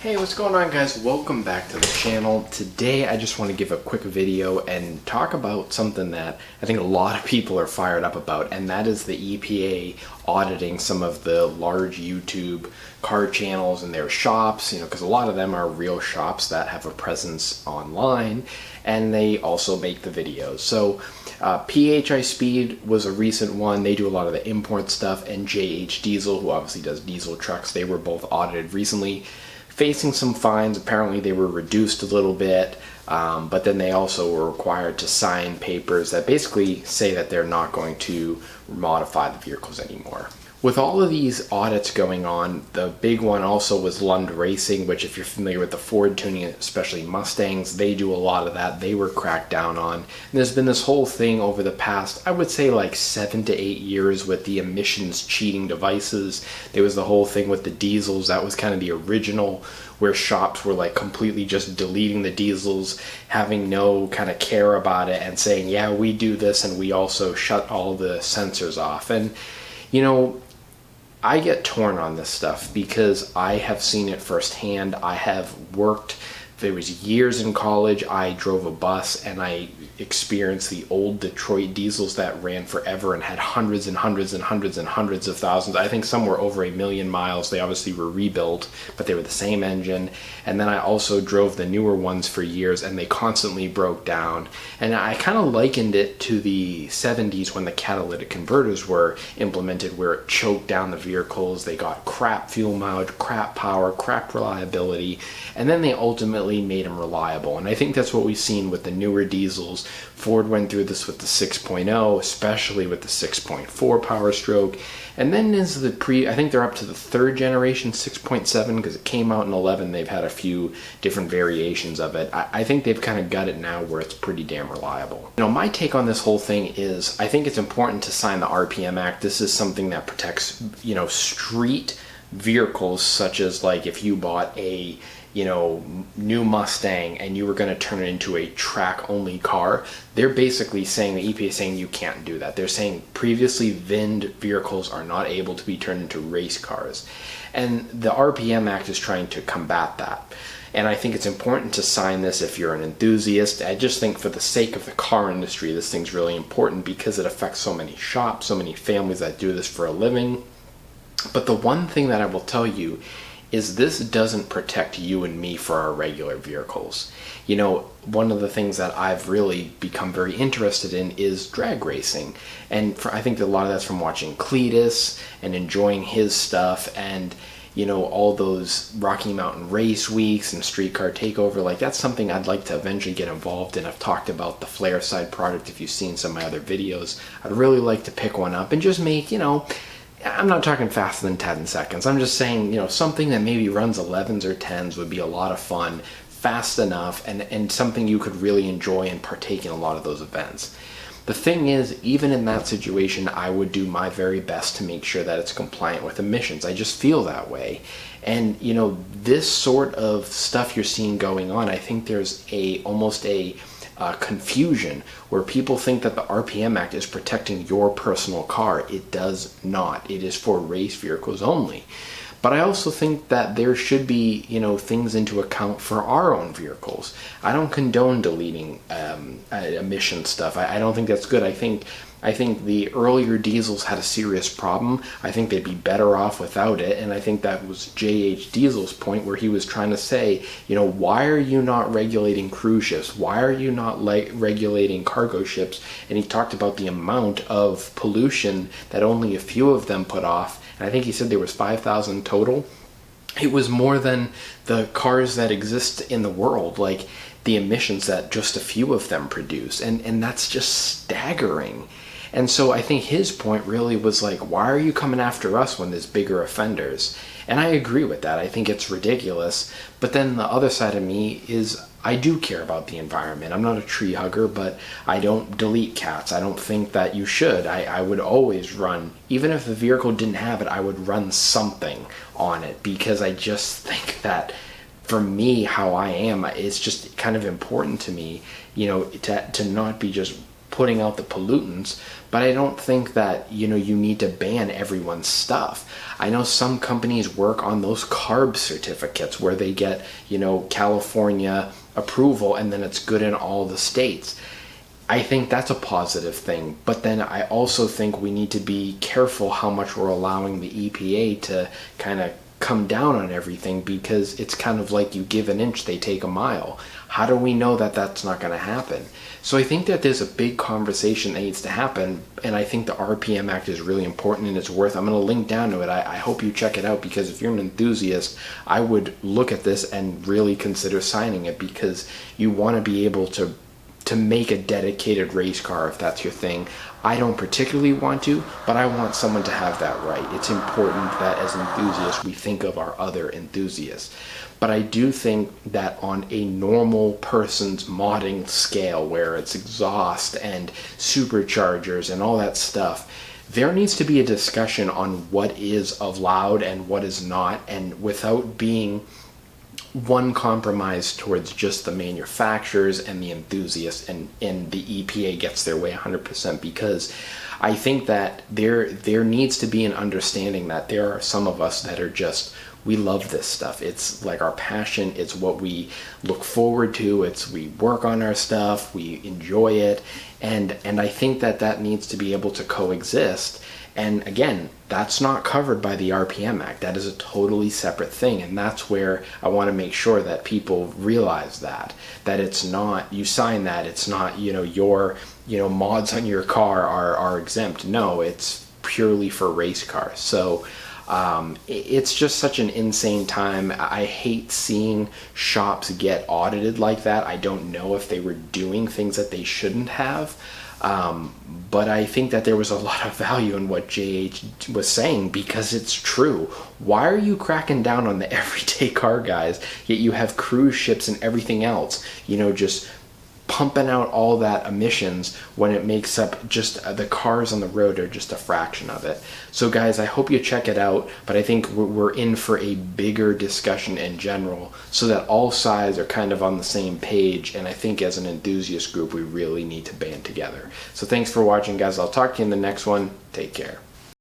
Hey, what's going on, guys? Welcome back to the channel. Today I just want to give a quick video and talk about something that I think a lot of people are fired up about, and that is the EPA auditing some of the large YouTube car channels and their shops, because a lot of them are real shops that have a presence online, and they also make the videos. So PHI Speed was a recent one. They do a lot of the import stuff, and JH Diesel, who obviously does diesel trucks, they were both audited recently, facing some fines. Apparently they were reduced a little bit, but then they also were required to sign papers that basically say that they're not going to modify the vehicles anymore. With all of these audits going on, the big one also was Lund Racing, which, if you're familiar with the Ford tuning, especially Mustangs, they do a lot of that. They were cracked down on. And there's been this whole thing over the past, I would say, like 7 to 8 years with the emissions cheating devices. There was the whole thing with the diesels. That was kind of the original, where shops were like completely just deleting the diesels, having no kind of care about it, and saying, yeah, we do this, and we also shut all the sensors off. And I get torn on this stuff because I have seen it firsthand. I have worked, there was years in college, I drove a bus and I experienced the old Detroit diesels that ran forever and had hundreds and hundreds and hundreds and hundreds of thousands. I think some were over 1 million miles. They obviously were rebuilt, but they were the same engine. And then I also drove the newer ones for years, and they constantly broke down. And I kind of likened it to the 70s when the catalytic converters were implemented, where it choked down the vehicles. They got crap fuel mileage, crap power, crap reliability, and then they ultimately made them reliable. And I think that's what we've seen with the newer diesels. Ford went through this with the 6.0, especially with the 6.4 Power Stroke. And then is the I think they're up to the 3rd generation 6.7, because it came out in 11. They've had a few different variations of it. I think they've kind of got it now where it's pretty damn reliable. My take on this whole thing is, I think it's important to sign the RPM Act. This is something that protects, street vehicles, such as, like, if you bought a new Mustang and you were going to turn it into a track-only car, they're basically saying, the EPA is saying, you can't do that. They're saying previously VINed vehicles are not able to be turned into race cars. And the RPM Act is trying to combat that. And I think it's important to sign this if you're an enthusiast. I just think for the sake of the car industry, this thing's really important because it affects so many shops, so many families that do this for a living. But the one thing that I will tell you is this doesn't protect you and me for our regular vehicles. One of the things that I've really become very interested in is drag racing. And I think that a lot of that's from watching Cletus and enjoying his stuff, and all those Rocky Mountain Race Weeks and Streetcar Takeover. Like, that's something I'd like to eventually get involved in. I've talked about the Flare Side product. If you've seen some of my other videos, I'd really like to pick one up and just make, I'm not talking faster than 10 seconds. I'm just saying, something that maybe runs 11s or 10s would be a lot of fun, fast enough, and something you could really enjoy and partake in a lot of those events. The thing is, even in that situation, I would do my very best to make sure that it's compliant with emissions. I just feel that way. And, this sort of stuff you're seeing going on, I think there's almost a confusion where people think that the RPM Act is protecting your personal car. It does not. It is for race vehicles only. But I also think that there should be, things into account for our own vehicles. I don't condone deleting emission stuff. I don't think that's good. I think the earlier diesels had a serious problem. I think they'd be better off without it. And I think that was JH Diesel's point, where he was trying to say, why are you not regulating cruise ships? Why are you not regulating cargo ships? And he talked about the amount of pollution that only a few of them put off. And I think he said there was 5,000 total. It was more than the cars that exist in the world, like the emissions that just a few of them produce. And that's just staggering. And so I think his point really was like, why are you coming after us when there's bigger offenders? And I agree with that. I think it's ridiculous. But then the other side of me is, I do care about the environment. I'm not a tree hugger, but I don't delete cats. I don't think that you should. I would always run, even if the vehicle didn't have it, I would run something on it, because I just think that for me, how I am, it's just kind of important to me, to not be just putting out the pollutants, but I don't think that, you need to ban everyone's stuff. I know some companies work on those CARB certificates where they get, California approval and then it's good in all the states. I think that's a positive thing, but then I also think we need to be careful how much we're allowing the EPA to kind of come down on everything, because it's kind of like you give an inch, they take a mile. How do we know that that's not going to happen? So I think that there's a big conversation that needs to happen, and I think the RPM Act is really important and it's worth, I'm going to link down to it. I hope you check it out, because if you're an enthusiast, I would look at this and really consider signing it, because you want to be able to make a dedicated race car if that's your thing. I don't particularly want to, but I want someone to have that right. It's important that as enthusiasts we think of our other enthusiasts. But I do think that on a normal person's modding scale, where it's exhaust and superchargers and all that stuff, there needs to be a discussion on what is allowed and what is not, and without being one compromise towards just the manufacturers and the enthusiasts, and the EPA gets their way 100%, because I think that there needs to be an understanding that there are some of us that are just, we love this stuff. It's like our passion. It's what we look forward to. We work on our stuff. We enjoy it. And I think that needs to be able to coexist. And again, that's not covered by the RPM Act. That is a totally separate thing. And that's where I want to make sure that people realize that it's not, you sign that, it's not, your, mods on your car are exempt. No, it's purely for race cars. So it's just such an insane time. I hate seeing shops get audited like that. I don't know if they were doing things that they shouldn't have. But I think that there was a lot of value in what JH was saying, because it's true. Why are you cracking down on the everyday car guys, yet you have cruise ships and everything else, just pumping out all that emissions, when it makes up just the cars on the road are just a fraction of it. So guys, I hope you check it out, but I think we're in for a bigger discussion in general, so that all sides are kind of on the same page. And I think as an enthusiast group, we really need to band together. So thanks for watching, guys. I'll talk to you in the next one. Take care.